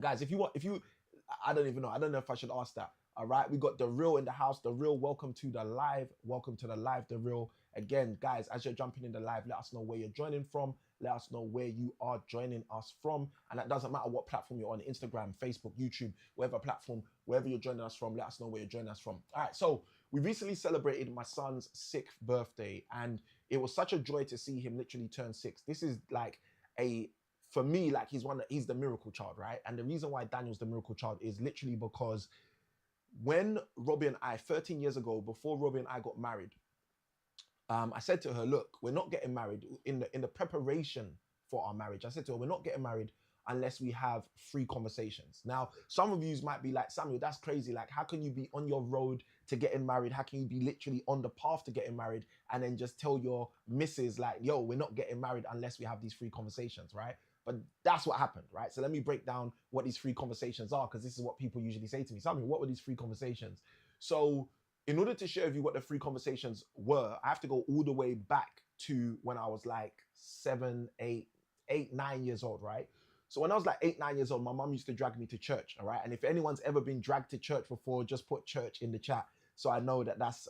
Guys, I don't even know. I don't know if I should ask that. All right, we got the real in the house. The real, welcome to the live. Welcome to the live. The real. Again, guys, as you're jumping in the live, let us know where you're joining from. Let us know where you are joining us from. And that doesn't matter what platform you're on, Instagram, Facebook, YouTube, whatever platform, wherever you're joining us from, let us know where you're joining us from. All right, so we recently celebrated my son's 6th birthday, and it was such a joy to see him literally turn 6. This is like for me, like he's the miracle child, right? And the reason why Daniel's the miracle child is literally because when Robbie and I, 13 years ago, before Robbie and I got married, I said to her, look, we're not getting married. In the preparation for our marriage, I said to her, we're not getting married unless we have free conversations. Now, some of you might be like, Samuel, that's crazy. Like, how can you be on your road to getting married? How can you be literally on the path to getting married and then just tell your missus like, yo, we're not getting married unless we have these free conversations, right? But that's what happened, right? So let me break down what these free conversations are, because this is what people usually say to me. Samuel, what were these free conversations? So in order to share with you what the free conversations were, I have to go all the way back to when I was like 7, 8, 9 years old, right? So when I was like 8, 9 years old, my mom used to drag me to church, all right? And if anyone's ever been dragged to church before, just put church in the chat so I know that that's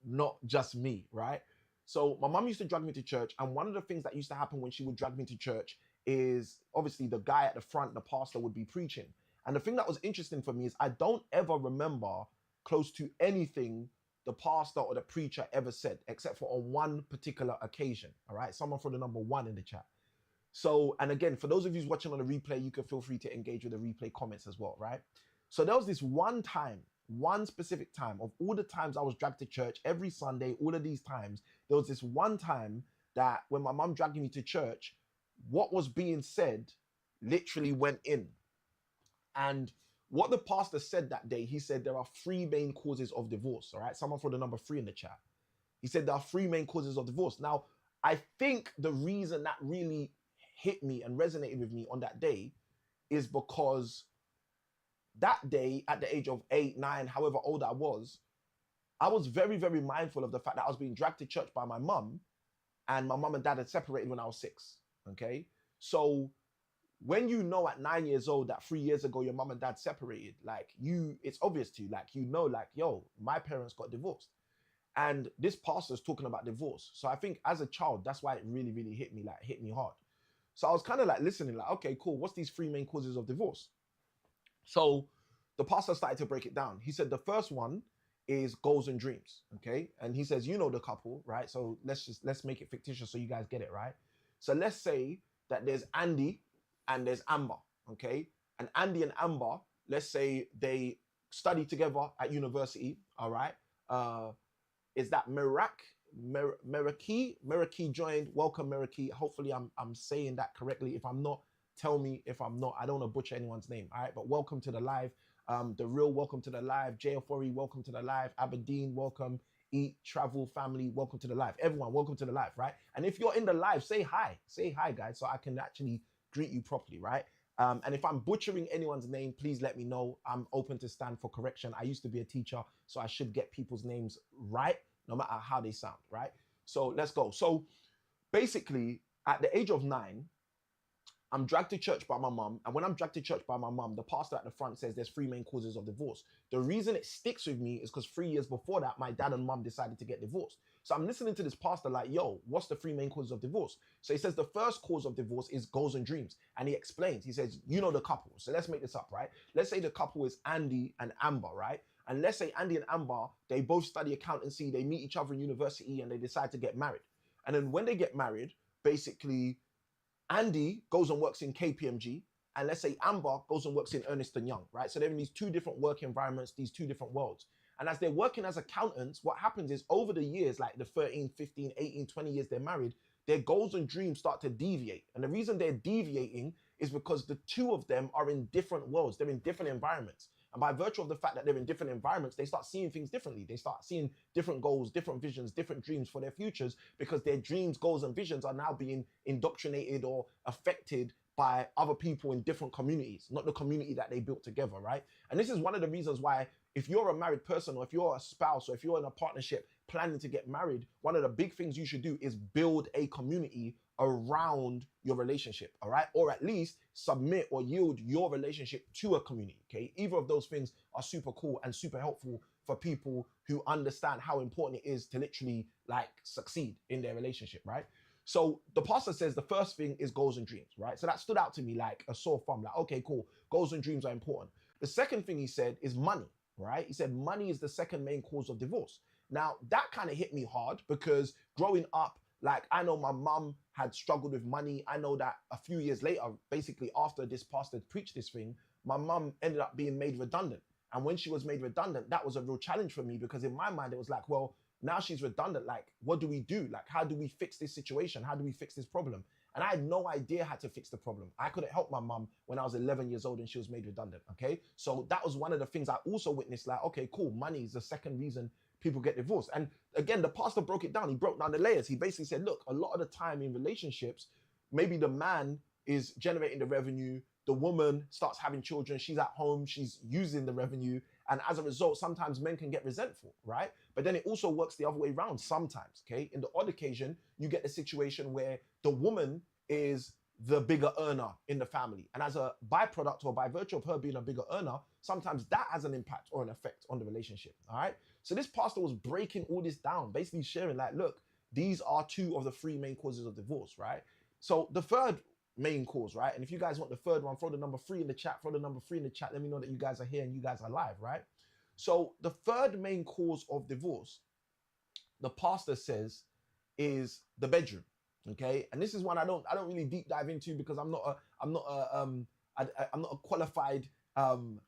not just me, right? So my mom used to drag me to church, and one of the things that used to happen when she would drag me to church is obviously the guy at the front, the pastor, would be preaching. And the thing that was interesting for me is I don't ever remember close to anything the pastor or the preacher ever said, except for on one particular occasion, all right? Someone throw the number 1 in the chat. So, and again, for those of you watching on the replay, you can feel free to engage with the replay comments as well, right? So there was this one time, one specific time of all the times I was dragged to church every Sunday, all of these times, there was this one time that when my mom dragged me to church, what was being said literally went in. And what the pastor said that day, he said there are 3 main causes of divorce, all right? Someone throw the number 3 in the chat. He said there are 3 main causes of divorce. Now, I think the reason that really hit me and resonated with me on that day is because that day, at the age of 8, 9, however old I was very, very mindful of the fact that I was being dragged to church by my mum, and my mum and dad had separated when I was 6, okay? So when you know at 9 years old that 3 years ago your mum and dad separated, like it's obvious to you, like, you know, like, yo, my parents got divorced. And this pastor's talking about divorce. So I think as a child, that's why it really, really hit me hard. So I was kind of like listening, like, okay, cool. What's these 3 main causes of divorce? So the pastor started to break it down. He said the first one is goals and dreams, okay? And he says, you know the couple, right? So let's make it fictitious so you guys get it, right? So let's say that there's Andy and there's Amber, okay? And Andy and Amber, let's say they study together at university, all right? Is that Meraki? Meraki joined. Welcome, Meraki. Hopefully I'm saying that correctly. If I'm not, tell me if I'm not. I don't want to butcher anyone's name, all right? But welcome to the live. The real, welcome to the live. JF4E, welcome to the live. Aberdeen, welcome. Eat, travel, family, welcome to the live. Everyone, welcome to the live, right? And if you're in the live, say hi. Say hi, guys, so I can actually greet you properly, right? And if I'm butchering anyone's name, please let me know. I'm open to stand for correction. I used to be a teacher, so I should get people's names right, no matter how they sound, right? So let's go. So basically, at the age of 9, I'm dragged to church by my mum. And when I'm dragged to church by my mum, the pastor at the front says there's 3 main causes of divorce. The reason it sticks with me is because 3 years before that, my dad and mum decided to get divorced. So I'm listening to this pastor like, yo, what's the 3 main causes of divorce? So he says the first cause of divorce is goals and dreams. And he explains, he says, you know the couple. So let's make this up, right? Let's say the couple is Andy and Amber, right? And let's say Andy and Amber, they both study accountancy, they meet each other in university, and they decide to get married. And then when they get married, basically, Andy goes and works in KPMG, and let's say Amber goes and works in Ernst & Young, right? So they're in these 2 different work environments, these 2 different worlds. And as they're working as accountants, what happens is over the years, like the 13, 15, 18, 20 years they're married, their goals and dreams start to deviate. And the reason they're deviating is because the 2 of them are in different worlds. They're in different environments. And by virtue of the fact that they're in different environments, they start seeing things differently. They start seeing different goals, different visions, different dreams for their futures, because their dreams, goals, and visions are now being indoctrinated or affected by other people in different communities, not the community that they built together, right? And this is one of the reasons why, if you're a married person, or if you're a spouse, or if you're in a partnership planning to get married, one of the big things you should do is build a community around your relationship, all right? Or at least submit or yield your relationship to a community, okay? Either of those things are super cool and super helpful for people who understand how important it is to literally like succeed in their relationship, right? So the pastor says the first thing is goals and dreams, right? So that stood out to me like a sore thumb, like, okay, cool, goals and dreams are important. The second thing he said is money, right? He said money is the second main cause of divorce. Now, that kind of hit me hard because growing up, like, I know my mum had struggled with money. I know that a few years later, basically after this pastor preached this thing, my mum ended up being made redundant. And when she was made redundant, that was a real challenge for me because in my mind, it was like, well, now she's redundant. Like, what do we do? Like, how do we fix this situation? How do we fix this problem? And I had no idea how to fix the problem. I couldn't help my mum when I was 11 years old and she was made redundant, okay? So that was one of the things I also witnessed, like, okay, cool, money is the second reason people get divorced. And again, the pastor broke it down. He broke down the layers. He basically said, look, a lot of the time in relationships, maybe the man is generating the revenue, the woman starts having children, she's at home, she's using the revenue. And as a result, sometimes men can get resentful, right? But then it also works the other way around sometimes, okay? In the odd occasion, you get the situation where the woman is the bigger earner in the family. And as a byproduct or by virtue of her being a bigger earner, sometimes that has an impact or an effect on the relationship, all right? So this pastor was breaking all this down, basically sharing like, look, these are two of the three main causes of divorce, right? So the third main cause, right? And if you guys want the third one, throw the number 3 in the chat, throw the number 3 in the chat. Let me know that you guys are here and you guys are live, right? So the third main cause of divorce, the pastor says, is the bedroom. Okay, and this is one I don't really deep dive into because I'm not a qualified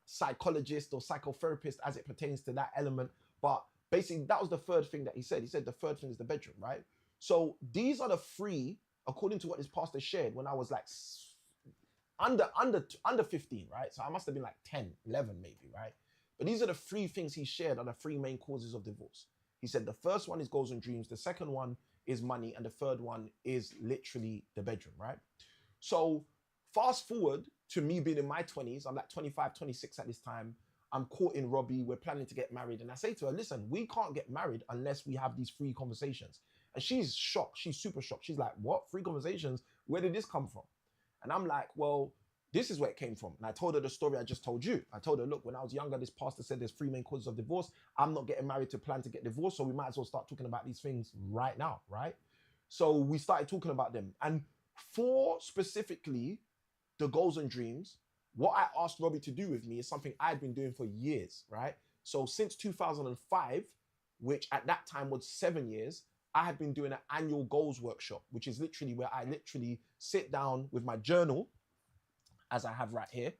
psychologist or psychotherapist as it pertains to that element. But basically, that was the third thing that he said. He said the third thing is the bedroom, right? So these are the three, according to what this pastor shared when I was like under 15, right? So I must have been like 10, 11 maybe, right? But these are the three things he shared are the three main causes of divorce. He said the first one is goals and dreams, the second one is money, and the third one is literally the bedroom, right? So fast forward to me being in my 20s, I'm like 25, 26 at this time. I'm courting Robbie, we're planning to get married. And I say to her, listen, we can't get married unless we have these 3 conversations. And she's shocked, she's super shocked. She's like, what, 3 conversations? Where did this come from? And I'm like, well, this is where it came from. And I told her the story I just told you. I told her, look, when I was younger, this pastor said there's 3 main causes of divorce. I'm not getting married to plan to get divorced, so we might as well start talking about these things right now, right? So we started talking about them. And for specifically the goals and dreams, what I asked Robbie to do with me is something I'd been doing for years, right? So since 2005, which at that time was 7 years, I had been doing an annual goals workshop, which is literally where I literally sit down with my journal, as I have right here.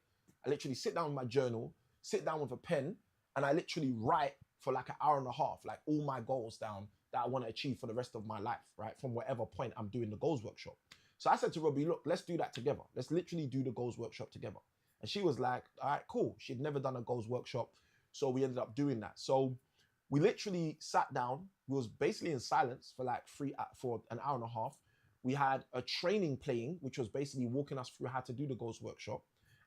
I literally sit down with my journal, sit down with a pen, and I literally write for like an hour and a half, like all my goals down that I want to achieve for the rest of my life, right? From whatever point I'm doing the goals workshop. So I said to Robbie, look, let's do that together. Let's literally do the goals workshop together. And she was like, all right, cool. She'd never done a goals workshop. So we ended up doing that. So we literally sat down. We was basically in silence for like for an hour and a half. We had a training playing, which was basically walking us through how to do the goals workshop.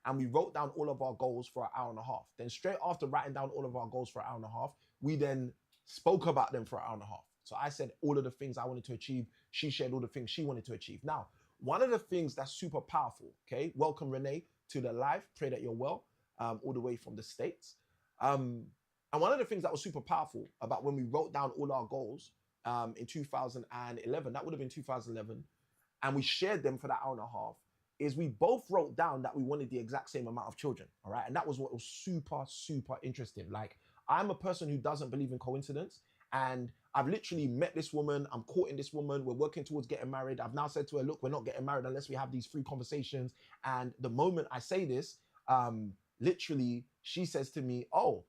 And we wrote down all of our goals for an hour and a half. Then straight after writing down all of our goals for an hour and a half, we then spoke about them for an hour and a half. So I said all of the things I wanted to achieve. She shared all the things she wanted to achieve. Now, one of the things that's super powerful, okay? Welcome, Renee, to the live. Pray that you're well, all the way from the States. And one of the things that was super powerful about when we wrote down all our goals in 2011, that would have been 2011, and we shared them for that hour and a half, is we both wrote down that we wanted the exact same amount of children, all right? And that was what was super, super interesting. Like, I'm a person who doesn't believe in coincidence, and I've literally met this woman, I'm courting this woman, we're working towards getting married. I've now said to her, look, we're not getting married unless we have these 3 conversations. And the moment I say this, literally, she says to me, oh,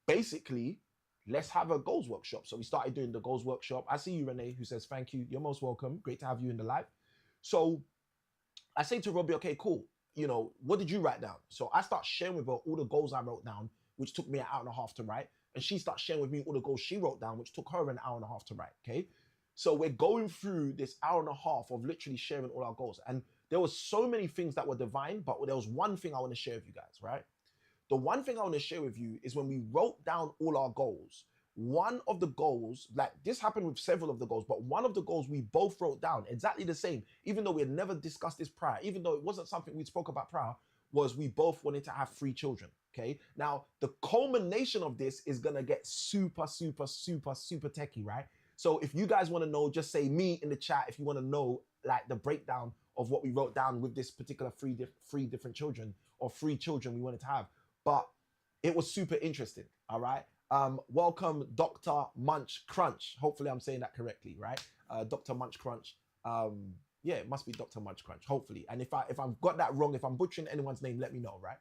basically, let's have a goals workshop. So we started doing the goals workshop. I see you, Renee, who says, thank you. You're most welcome. Great to have you in the live. So I say to Robbie, okay, cool. You know, what did you write down? So I start sharing with her all the goals I wrote down, which took me an hour and a half to write. And she starts sharing with me all the goals she wrote down, which took her an hour and a half to write, okay? So we're going through this hour and a half of literally sharing all our goals. And there was so many things that were divine, but there was one thing I want to share with you guys, right? The one thing I want to share with you is when we wrote down all our goals, one of the goals, like this happened with several of the goals, but one of the goals we both wrote down exactly the same, even though we had never discussed this prior, even though it wasn't something we spoke about prior, was we both wanted to have 3 children. Okay. Now, the culmination of this is going to get super, super, super, super techie, right? So if you guys want to know, just say me in the chat if you want to know like the breakdown of what we wrote down with this particular three different children, or 3 children we wanted to have. But it was super interesting. All right. Welcome, Dr. Munch Crunch. Hopefully I'm saying that correctly, right? Dr. Munch Crunch. Yeah, it must be Dr. Munch Crunch, hopefully. And if I've got that wrong, if I'm butchering anyone's name, let me know, right?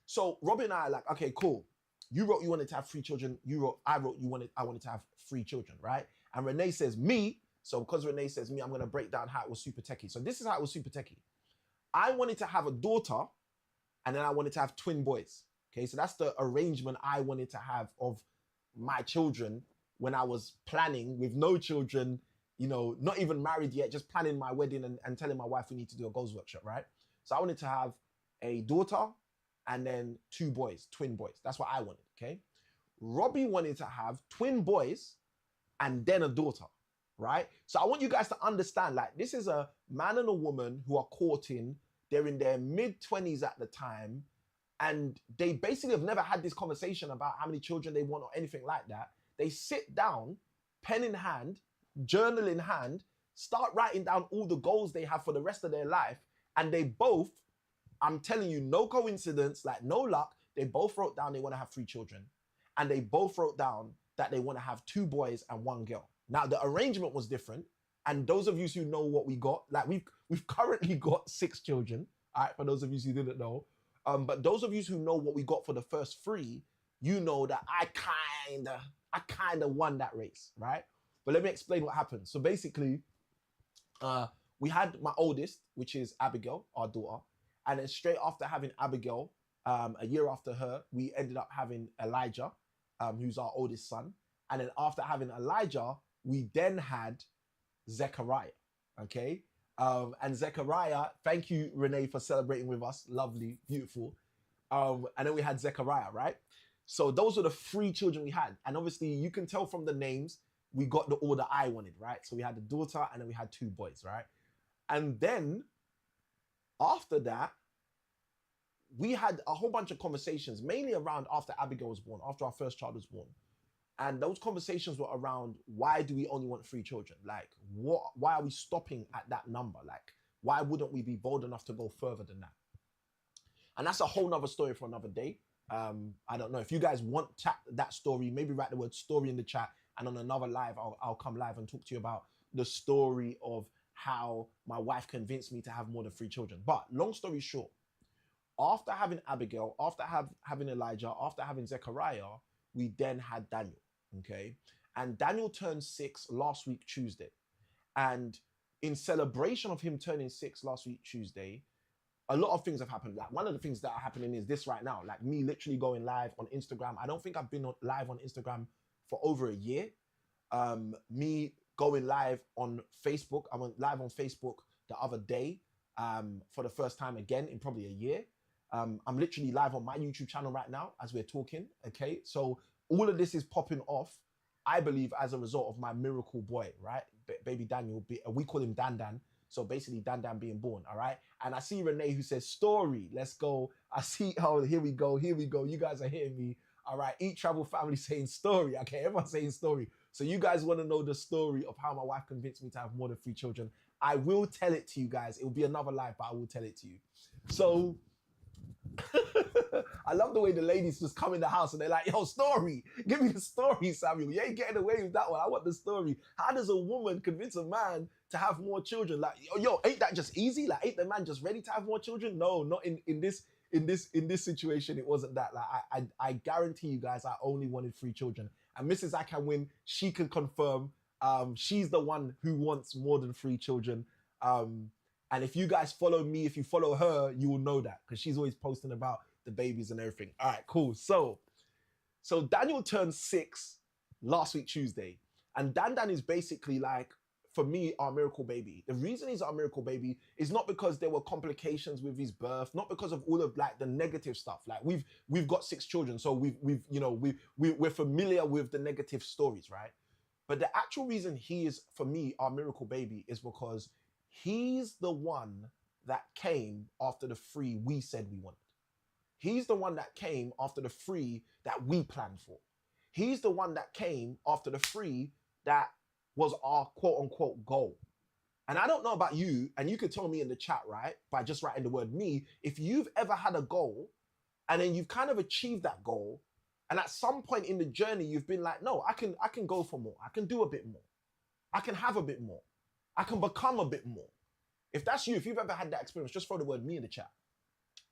So Robbie and I are like, okay, cool. You wrote you wanted to have 3 children. I wrote I wanted to have 3 children, right? And Renee says me. So because Renee says me, I'm going to break down how it was super techie. So this is how it was super techie. I wanted to have a daughter, and then I wanted to have twin boys. Okay, so that's the arrangement I wanted to have of my children when I was planning with no children, you know, not even married yet, just planning my wedding and telling my wife we need to do a goals workshop, right? So I wanted to have a daughter and then 2 boys, twin boys. That's what I wanted, okay? Robbie wanted to have twin boys and then a daughter, right? So I want you guys to understand, like, this is a man and a woman who are courting. They're in their mid-20s at the time, and they basically have never had this conversation about how many children they want or anything like that. They sit down, pen in hand, journal in hand, start writing down all the goals they have for the rest of their life. And they both, I'm telling you, no coincidence, like no luck, they both wrote down they want to have 3 children. And they both wrote down that they want to have 2 boys and 1 girl. Now, the arrangement was different. And those of you who know what we got, like we've currently got 6 children, all right, for those of you who didn't know. But those of you who know what we got for the first 3, you know that I kind of won that race, right? But let me explain what happened. So basically, we had my oldest, which is Abigail, our daughter. And then straight after having Abigail, a year after her, we ended up having Elijah, who's our oldest son. And then after having Elijah, we then had Zechariah, okay? And Zechariah, thank you, Renee, for celebrating with us. Lovely, beautiful. And then we had Zechariah, right? So those were the 3 children we had. And obviously, you can tell from the names, we got the order I wanted, right? So we had the daughter and then we had 2 boys, right? And then after that, we had a whole bunch of conversations, mainly around after Abigail was born, after our first child was born. And those conversations were around, why do we only want 3 children? Like, why are we stopping at that number? Like, why wouldn't we be bold enough to go further than that? And that's a whole nother story for another day. I don't know. If you guys want that story, maybe write the word story in the chat. And on another live, I'll come live and talk to you about the story of how my wife convinced me to have more than 3 children. But long story short, after having Abigail, after having Elijah, after having Zechariah, we then had Daniel, okay? And Daniel turned 6 last week, Tuesday. And in celebration of him turning 6 last week, Tuesday, a lot of things have happened. Like, one of the things that are happening is this right now, like me literally going live on Instagram. I don't think I've been live on Instagram for over a year. Me going live on Facebook. I went live on Facebook the other day for the first time again in probably a year. I'm literally live on my YouTube channel right now as we're talking, okay? So all of this is popping off, I believe, as a result of my miracle boy, right? Baby Daniel, we call him Dan Dan. So basically Dan Dan being born, all right? And I see Renee who says, story, let's go. I see, oh, here we go. You guys are hitting me. All right, Eat Travel family saying story. Okay, everyone's saying story. So you guys want to know the story of how my wife convinced me to have more than 3 children. I will tell it to you guys. It will be another live, but I will tell it to you. So I love the way the ladies just come in the house and they're like, yo, story. Give me the story, Samuel. You ain't getting away with that one. I want the story. How does a woman convince a man to have more children? Like, yo, ain't that just easy? Like, ain't the man just ready to have more children? No, not in this situation. It wasn't that. Like, I guarantee you guys, I only wanted 3 children. And Mrs. I Can Win, she can confirm. She's the one who wants more than 3 children. And if you guys follow me, if you follow her, you will know that because she's always posting about the babies and everything. All right, cool. So Daniel turned 6 last week, Tuesday. And Dan Dan is basically like for me, our miracle baby. The reason he's our miracle baby is not because there were complications with his birth, not because of all of like the negative stuff. Like we've got 6 children, so we're familiar with the negative stories, right? But the actual reason he is, for me, our miracle baby is because he's the one that came after the 3 we said we wanted. He's the one that came after the 3 that we planned for. He's the one that came after the 3 that was our quote unquote goal. And I don't know about you, and you could tell me in the chat, right, by just writing the word me, if you've ever had a goal and then you've kind of achieved that goal, and at some point in the journey, you've been like, no, I can go for more. I can do a bit more. I can have a bit more. I can become a bit more. If that's you, if you've ever had that experience, just throw the word me in the chat.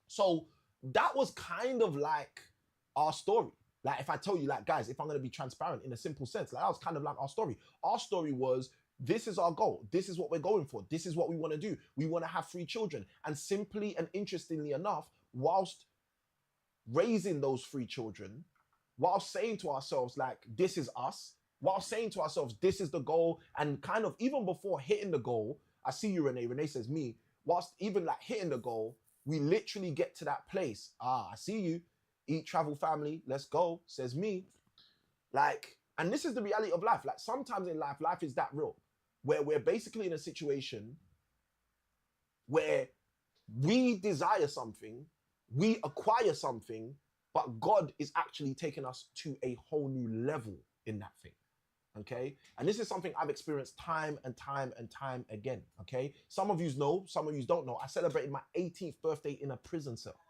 So that was kind of like our story. Like if I tell you, like, guys, if I'm going to be transparent in a simple sense, like that was kind of like our story. Our story was, this is our goal. This is what we're going for. This is what we want to do. We want to have 3 children. And simply and interestingly enough, whilst raising those 3 children, while saying to ourselves, like, this is us, while saying to ourselves, this is the goal, and kind of even before hitting the goal, I see you, Renee. Renee says me. Whilst even like hitting the goal, we literally get to that place. I see you. Eat, travel, family. Let's go, says me. Like, and this is the reality of life. Like sometimes in life, life is that real, where we're basically in a situation where we desire something, we acquire something, but God is actually taking us to a whole new level in that thing, okay? And this is something I've experienced time and time and time again, okay? Some of you know, some of you don't know. I celebrated my 18th birthday in a prison cell,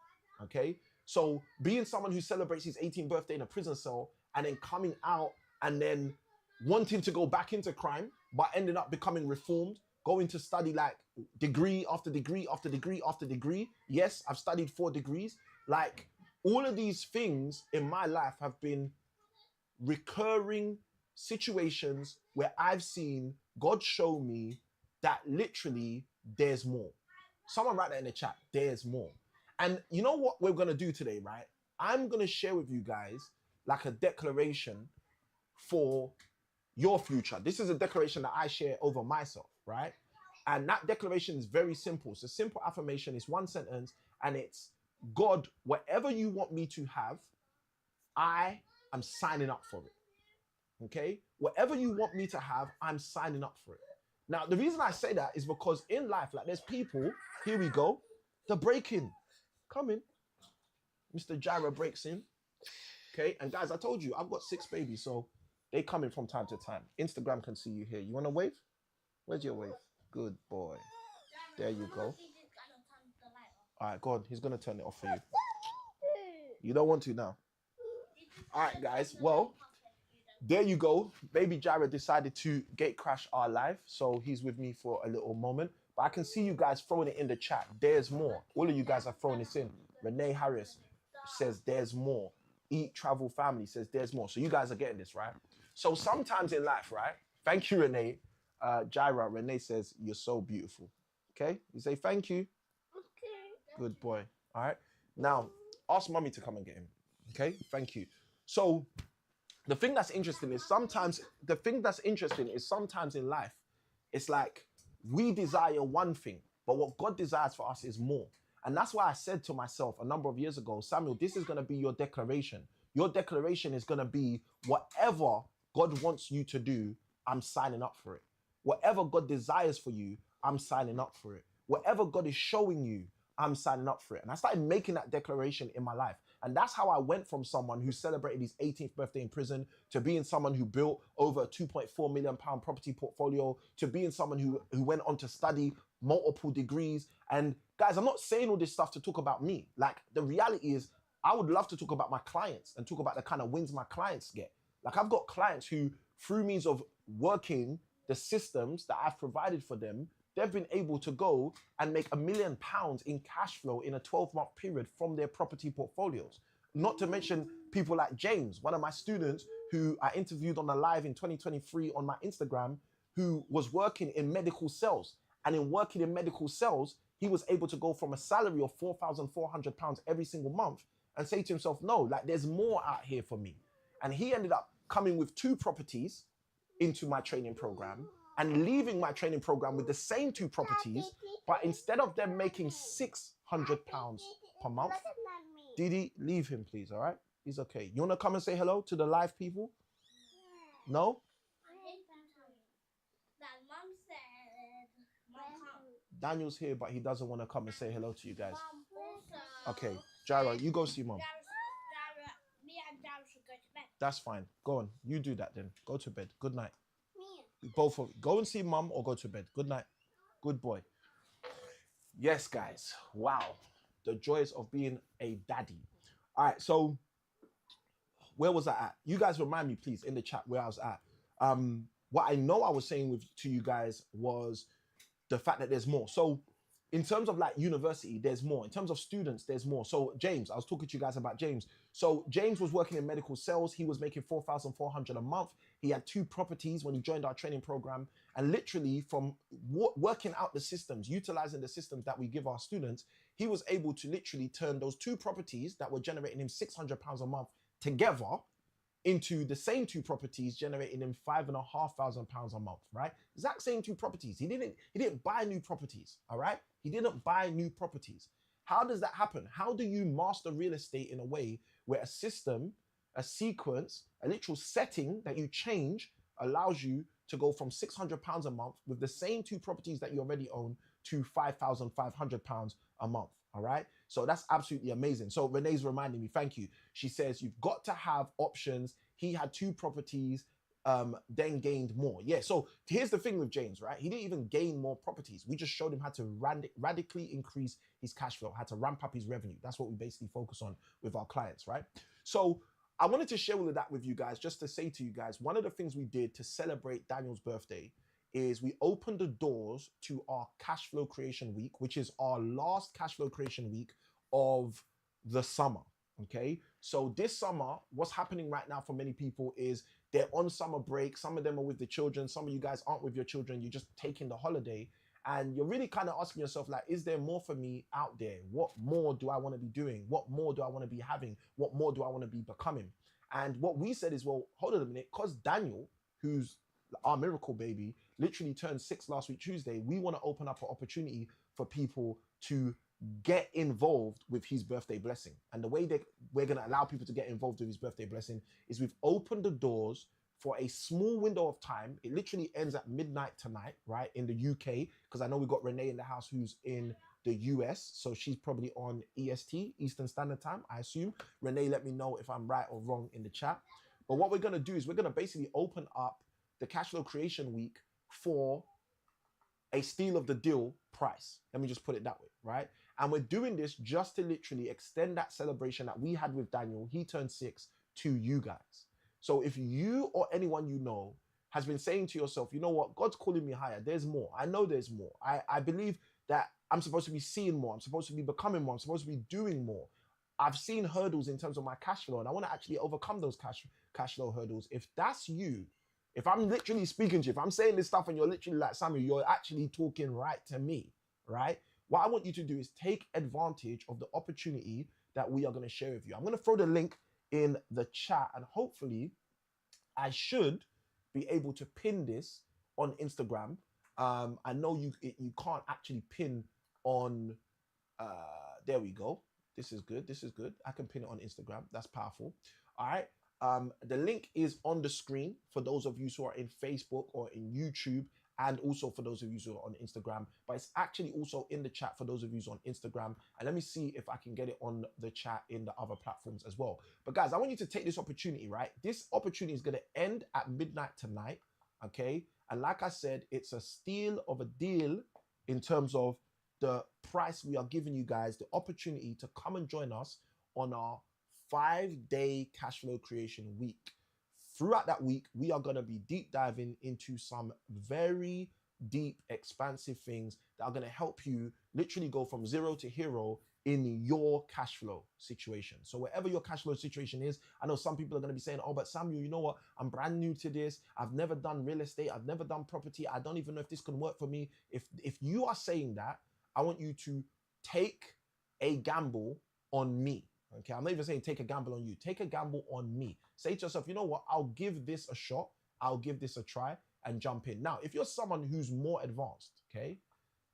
okay? So being someone who celebrates his 18th birthday in a prison cell and then coming out and then wanting to go back into crime, but ending up becoming reformed, going to study like degree after degree after degree after degree. Yes, I've studied 4 degrees. Like, all of these things in my life have been recurring situations where I've seen God show me that literally there's more. Someone write that in the chat, there's more. And you know what we're going to do today, right? I'm going to share with you guys like a declaration for your future. This is a declaration that I share over myself, right? And that declaration is very simple. It's a simple affirmation. It's 1 sentence, and it's, God, whatever you want me to have, I am signing up for it. Okay? Whatever you want me to have, I'm signing up for it. Now, the reason I say that is because in life, like there's people, here we go, the break-in. Come in. Mr. Gyra breaks in. Okay? And guys, I told you, I've got 6 babies, so they come in from time to time. Instagram can see you here. You want to wave? Where's your wave? Good boy. There you go. All right, go on. He's going to turn it off for you. You don't want to now. All right, guys. Well, there you go. Baby Jared decided to gate crash our live, so he's with me for a little moment. But I can see you guys throwing it in the chat. There's more. All of you guys are throwing this in. Renee Harris says there's more. Eat, Travel, Family says there's more. So you guys are getting this, right? So sometimes in life, right? Thank you, Renee. Jaira, Renee says, you're so beautiful. Okay? You say thank you. Okay. Good boy. All right. Now, ask mommy to come and get him. Okay? Thank you. So the thing that's interesting is sometimes in life, it's like we desire one thing, but what God desires for us is more. And that's why I said to myself a number of years ago, Samuel, this is going to be your declaration. Your declaration is going to be whatever God wants you to do, I'm signing up for it. Whatever God desires for you, I'm signing up for it. Whatever God is showing you, I'm signing up for it. And I started making that declaration in my life. And that's how I went from someone who celebrated his 18th birthday in prison to being someone who built over a £2.4 million property portfolio, to being someone who went on to study multiple degrees. And guys, I'm not saying all this stuff to talk about me. Like, the reality is I would love to talk about my clients and talk about the kind of wins my clients get. Like, I've got clients who, through means of working the systems that I've provided for them, they've been able to go and make £1 million in cash flow in a 12-month period from their property portfolios. Not to mention people like James, one of my students who I interviewed on the live in 2023 on my Instagram, who was working in medical sales. And in working in medical sales, he was able to go from a salary of £4,400 every single month and say to himself, no, like there's more out here for me. And he ended up coming with 2 properties into my training program. and leaving my training program with the same 2 properties, but instead of them making £600 per month, Didi, leave him, please, all right? He's okay. You want to come and say hello to the live people? No? Daniel's here, but he doesn't want to come and say hello to you guys. Okay, Jara, you go see mom. Me and Dad should go to bed. That's fine. Go on. You do that then. Go to bed. Good night. Both of you. Go and see mum or go to bed. Good night. Good boy. Yes, guys. Wow. The joys of being a daddy. All right. So where was I at? You guys remind me, please, in the chat where I was at. What I know I was saying to you guys was the fact that there's more. So in terms of like university, there's more. In terms of students, there's more. So James, I was talking to you guys about James. So James was working in medical sales. He was making $4,400 a month. He had 2 properties when he joined our training program. And literally from working out the systems, utilizing the systems that we give our students, he was able to literally turn those 2 properties that were generating him £600 a month together into the same 2 properties generating him £5,500 a month, right? Exact same 2 properties. He didn't buy new properties, all right? He didn't buy new properties. How does that happen? How do you master real estate in a way where a system, a sequence, a literal setting that you change allows you to go from £600 a month with the same 2 properties that you already own to £5,500 a month, all right? So that's absolutely amazing. So Renee's reminding me, thank you. She says, you've got to have options. He had 2 properties, then gained more. Yeah, so here's the thing with James, right? He didn't even gain more properties. We just showed him how to radically increase his cash flow, how to ramp up his revenue. That's what we basically focus on with our clients, right? So I wanted to share all of that with you guys, just to say to you guys, one of the things we did to celebrate Daniel's birthday is we opened the doors to our cash flow creation week, which is our last cash flow creation week of the summer. Okay, so this summer, what's happening right now for many people is they're on summer break. Some of them are with the children. Some of you guys aren't with your children. You're just taking the holiday, and you're really kind of asking yourself, like, is there more for me out there? What more do I want to be doing? What more do I want to be having? What more do I want to be becoming? And what we said is, well, hold on a minute, because Daniel, who's our miracle baby, literally turned 6 last week Tuesday, we want to open up an opportunity for people to get involved with his birthday blessing. And the way that we're going to allow people to get involved with his birthday blessing is we've opened the doors for a small window of time. It literally ends at midnight tonight, right, in the UK, because I know we've got Renee in the house who's in the US, so she's probably on EST, Eastern Standard Time, I assume. Renee, let me know if I'm right or wrong in the chat. But what we're going to do is we're going to basically open up the cash flow creation week for a steal of the deal price. Let me just put it that way, right? And we're doing this just to literally extend that celebration that we had with Daniel. He turned 6 to you guys. So if you or anyone you know has been saying to yourself, you know what, God's calling me higher. There's more. I know there's more. I believe that I'm supposed to be seeing more. I'm supposed to be becoming more. I'm supposed to be doing more. I've seen hurdles in terms of my cash flow, and I want to actually overcome those cash flow hurdles. If that's you, if I'm literally speaking to you, if I'm saying this stuff and you're literally like, Samuel, you're actually talking right to me, right? What I want you to do is take advantage of the opportunity that we are going to share with you. I'm going to throw the link in the chat, and hopefully I should be able to pin this on Instagram. I know you can't actually pin on, there we go. This is good. This is good. I can pin it on Instagram. That's powerful. All right. The link is on the screen for those of you who are in Facebook or in YouTube, and also for those of you who are on Instagram, but it's actually also in the chat for those of you who are on Instagram. And let me see if I can get it on the chat in the other platforms as well. But guys, I want you to take this opportunity, right? This opportunity is going to end at midnight tonight, okay? And like I said, it's a steal of a deal in terms of the price we are giving you guys, the opportunity to come and join us on our 5-day cash flow creation week. Throughout that week, we are going to be deep diving into some very deep, expansive things that are going to help you literally go from 0 to hero in your cash flow situation. So wherever your cash flow situation is, I know some people are going to be saying, oh, but Samuel, you know what? I'm brand new to this. I've never done real estate. I've never done property. I don't even know if this can work for me. If you are saying that, I want you to take a gamble on me. Okay, I'm not even saying take a gamble on you. Take a gamble on me. Say to yourself, you know what? I'll give this a shot. I'll give this a try. and jump in. Now, if you're someone who's more advanced, okay,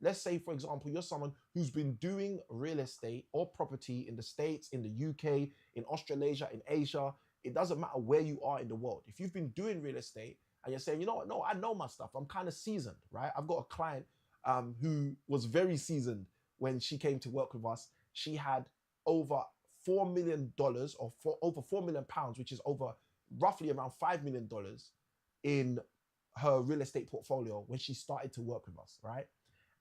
let's say, for example, you're someone who's been doing real estate or property in the States, in the UK, in Australasia, in Asia. It doesn't matter where you are in the world. If you've been doing real estate and you're saying, you know what, no, I know my stuff. I'm kind of seasoned, right? I've got a client who was very seasoned when she came to work with us. She had over $4 million or over £4 million, which is over roughly around $5 million in her real estate portfolio when she started to work with us, right?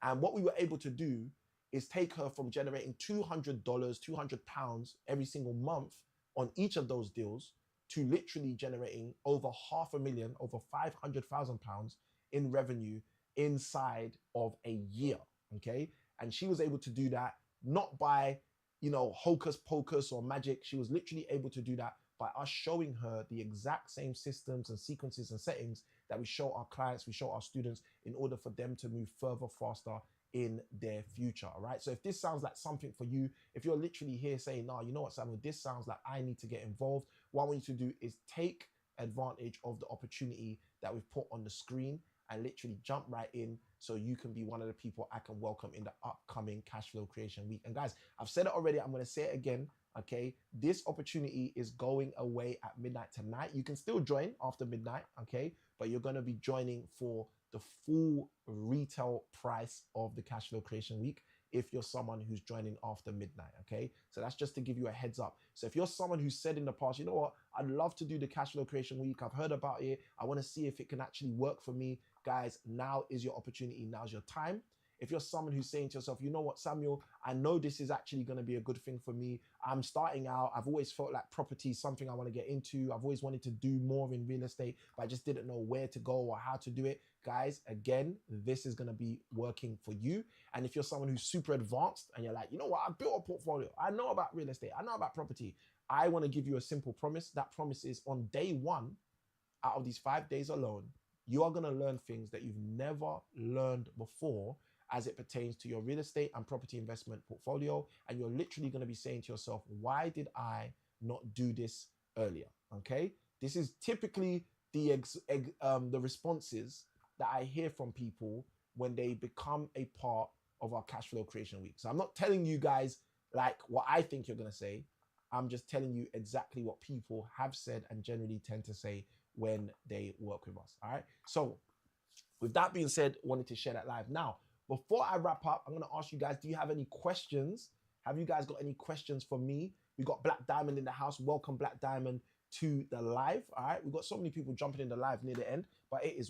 And what we were able to do is take her from generating $200, £200 every single month on each of those deals to literally generating over $500,000, over £500,000 in revenue inside of a year, okay? And she was able to do that not by, you know, hocus pocus or magic. She was literally able to do that by us showing her the exact same systems and sequences and settings that we show our clients, we show our students in order for them to move further, faster in their future, all right? So if this sounds like something for you, if you're literally here saying, no, you know what, Samuel, this sounds like I need to get involved, what I want you to do is take advantage of the opportunity that we've put on the screen and literally jump right in so you can be one of the people I can welcome in the upcoming Cash Flow Creation Week. And guys, I've said it already, I'm gonna say it again, okay? This opportunity is going away at midnight tonight. You can still join after midnight, okay? But you're gonna be joining for the full retail price of the Cash Flow Creation Week if you're someone who's joining after midnight, okay? So that's just to give you a heads up. So if you're someone who's said in the past, you know what, I'd love to do the Cash Flow Creation Week, I've heard about it, I wanna see if it can actually work for me, guys, now is your opportunity, now's your time. If you're someone who's saying to yourself, you know what, Samuel, I know this is actually going to be a good thing for me. I'm starting out. I've always felt like property is something I want to get into. I've always wanted to do more in real estate, but I just didn't know where to go or how to do it. Guys, again, this is going to be working for you. And if you're someone who's super advanced and you're like, you know what, I built a portfolio. I know about real estate. I know about property. I want to give you a simple promise. That promise is on day one, out of these 5 days alone, you are going to learn things that you've never learned before as it pertains to your real estate and property investment portfolio. And you're literally going to be saying to yourself, why did I not do this earlier? Okay. This is typically the responses that I hear from people when they become a part of our Cash Flow Creation Week. So I'm not telling you guys like what I think you're going to say. I'm just telling you exactly what people have said and generally tend to say when they work with us. All right. So with that being said, wanted to share that live. Now, before I wrap up, I'm going to ask you guys, do you have any questions? Have you guys got any questions for me? We got Black Diamond in the house. Welcome, Black Diamond, to the live. All right. We've got so many people jumping in the live near the end, but it is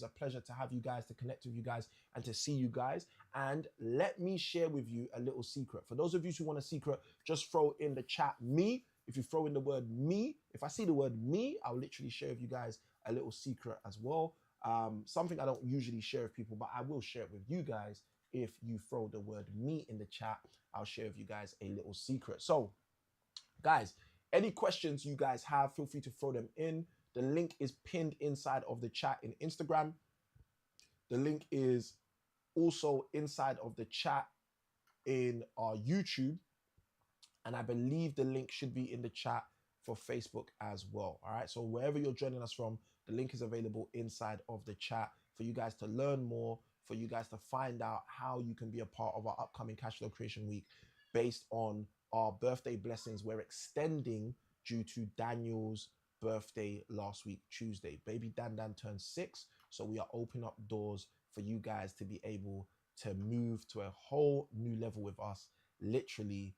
a pleasure to have you guys, to connect with you guys and to see you guys. And let me share with you a little secret. For those of you who want a secret, just throw in the chat me. If you throw in the word me, if I see the word me, I'll literally share with you guys a little secret as well. Something I don't usually share with people, but I will share it with you guys. If you throw the word me in the chat, I'll share with you guys a little secret. So guys, any questions you guys have, feel free to throw them in. The link is pinned inside of the chat in Instagram. The link is also inside of the chat in our YouTube. And I believe the link should be in the chat for Facebook as well. All right. So wherever you're joining us from, the link is available inside of the chat for you guys to learn more, for you guys to find out how you can be a part of our upcoming Cash Flow Creation Week based on our birthday blessings. We're extending due to Daniel's birthday last week, Tuesday. Baby Dan turned 6. So we are opening up doors for you guys to be able to move to a whole new level with us, literally,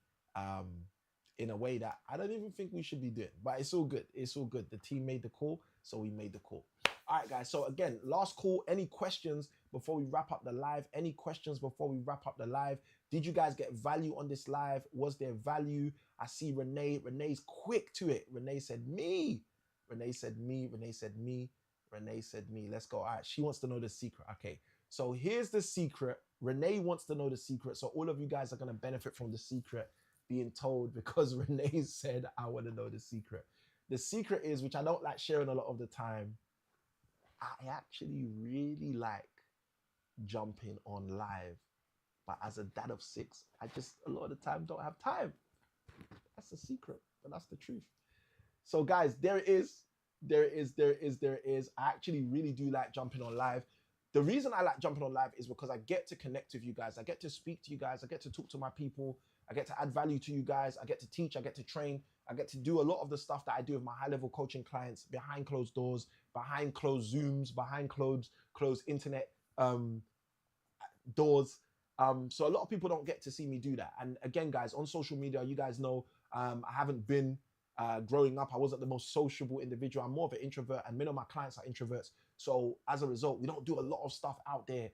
in a way that I don't even think we should be doing, but it's all good. It's all good. The team made the call, so we made the call. All right, guys. So again, last call. Any questions before we wrap up the live? Any questions before we wrap up the live? Did you guys get value on this live? Was there value? I see Renee. Renee's quick to it. Renee said me. Renee said me. Renee said me. Renee said me. Let's go. All right. She wants to know the secret. Okay. So here's the secret. Renee wants to know the secret. So all of you guys are going to benefit from the secret being told because Renee said, I want to know the secret. The secret is, which I don't like sharing a lot of the time, I actually really like jumping on live. But as a dad of 6, I just a lot of the time don't have time. That's the secret, but that's the truth. So guys, there it is. There is. I actually really do like jumping on live. The reason I like jumping on live is because I get to connect with you guys. I get to speak to you guys. I get to talk to my people. I get to add value to you guys. I get to teach. I get to train. I get to do a lot of the stuff that I do with my high-level coaching clients behind closed doors, behind closed Zooms, behind closed internet doors. So a lot of people don't get to see me do that. And again, guys, on social media, you guys know I haven't been growing up. I wasn't the most sociable individual. I'm more of an introvert, and many of my clients are introverts. So as a result, we don't do a lot of stuff out there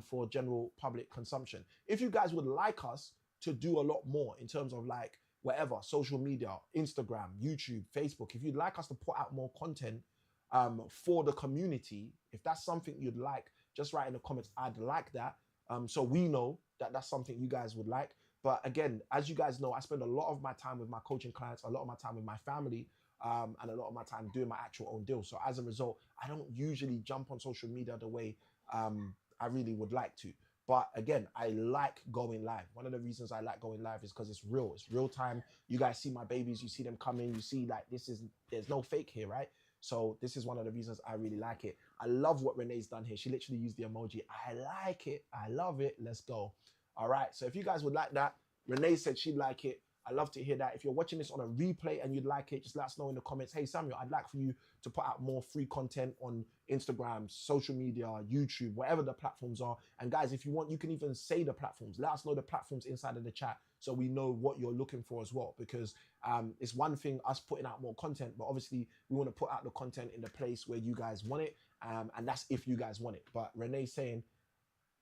for general public consumption. If you guys would like us to do a lot more in terms of like whatever, social media, Instagram, YouTube, Facebook, if you'd like us to put out more content for the community, if that's something you'd like, just write in the comments, I'd like that. So we know that that's something you guys would like. But again, as you guys know, I spend a lot of my time with my coaching clients, a lot of my time with my family, and a lot of my time doing my actual own deal. So as a result, I don't usually jump on social media the way I really would like to. But again, I like going live. One of the reasons I like going live is because it's real. It's real time. You guys see my babies. You see them come in. You see like there's no fake here, right? So this is one of the reasons I really like it. I love what Renee's done here. She literally used the emoji. I like it. I love it. Let's go. All right. So if you guys would like that, Renee said she'd like it. I love to hear that. If you're watching this on a replay and you'd like it, just let us know in the comments. Hey, Samuel, I'd like for you to put out more free content on Instagram, social media, YouTube, whatever the platforms are. And guys, if you want, you can even say the platforms. Let us know the platforms inside of the chat so we know what you're looking for as well. Because it's one thing us putting out more content, but obviously we want to put out the content in the place where you guys want it. And that's if you guys want it. But Renee's saying,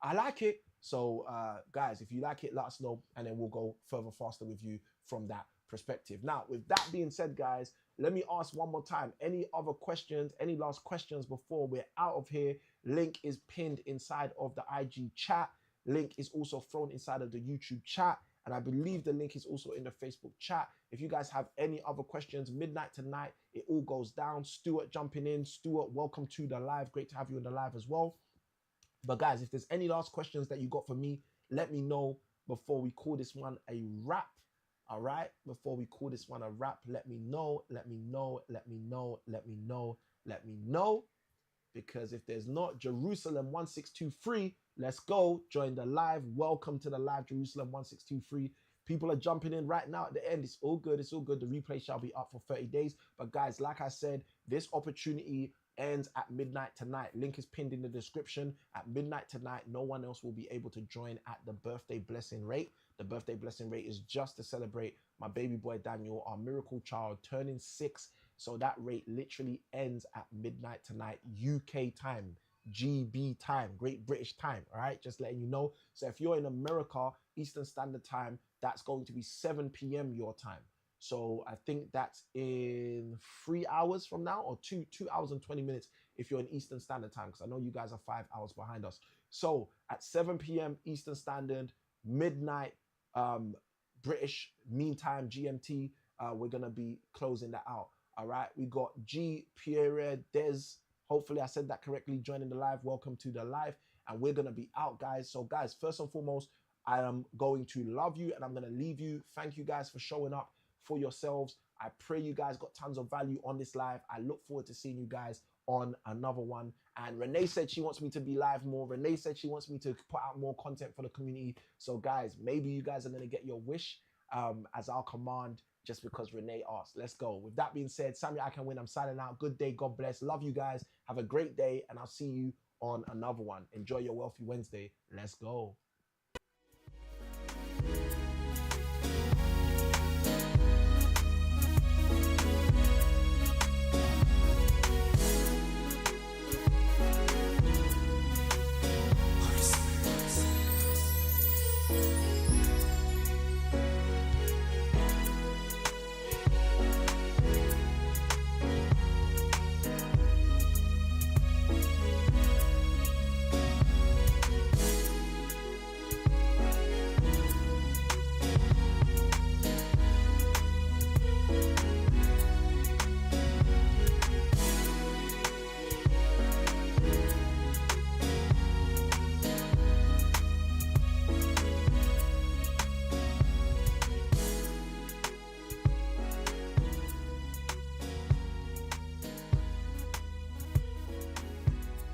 I like it. So guys, if you like it, let us know, and then we'll go further faster with you from that perspective. Now, with that being said, guys, let me ask one more time. Any other questions, any last questions before we're out of here? Link is pinned inside of the IG chat. Link is also thrown inside of the YouTube chat. And I believe the link is also in the Facebook chat. If you guys have any other questions, midnight tonight, it all goes down. Stuart jumping in. Stuart, welcome to the live. Great to have you in the live as well. But guys, if there's any last questions that you got for me, let me know before we call this one a wrap. All right, before we call this one a wrap, let me know, let me know, let me know, let me know, let me know. Because if there's not, Jerusalem 1623, let's go. Join the live. Welcome to the live, Jerusalem 1623. People are jumping in right now at the end. It's all good. It's all good. The replay shall be up for 30 days. But guys, like I said, this opportunity ends at midnight tonight. Link is pinned in the description. At midnight tonight, no one else will be able to join at the birthday blessing rate. The birthday blessing rate is just to celebrate my baby boy Daniel, our miracle child, turning 6. So that rate literally ends at midnight tonight, UK time, GB time, Great British time. All right, just letting you know. So if you're in America, Eastern Standard Time, that's going to be 7 p.m. your time. So I think that's in 3 hours from now, or 2 hours and 20 minutes if you're in Eastern Standard Time, because I know you guys are 5 hours behind us. So at 7 p.m. Eastern Standard, midnight British meantime, GMT, we're going to be closing that out. All right, we got G. Pierre Des. Hopefully I said that correctly. Joining the live. Welcome to the live. And we're going to be out, guys. So guys, first and foremost, I am going to love you and I'm going to leave you. Thank you guys for showing up for yourselves. I pray you guys got tons of value on this live. I look forward to seeing you guys on another one. And Renee said she wants me to be live more. Renee said she wants me to put out more content for the community. So guys, maybe you guys are going to get your wish as our command, just because Renee asked. Let's go. With that being said, Samuel, I can win. I'm signing out. Good day. God bless. Love you guys. Have a great day. And I'll see you on another one. Enjoy your Wealthy Wednesday. Let's go.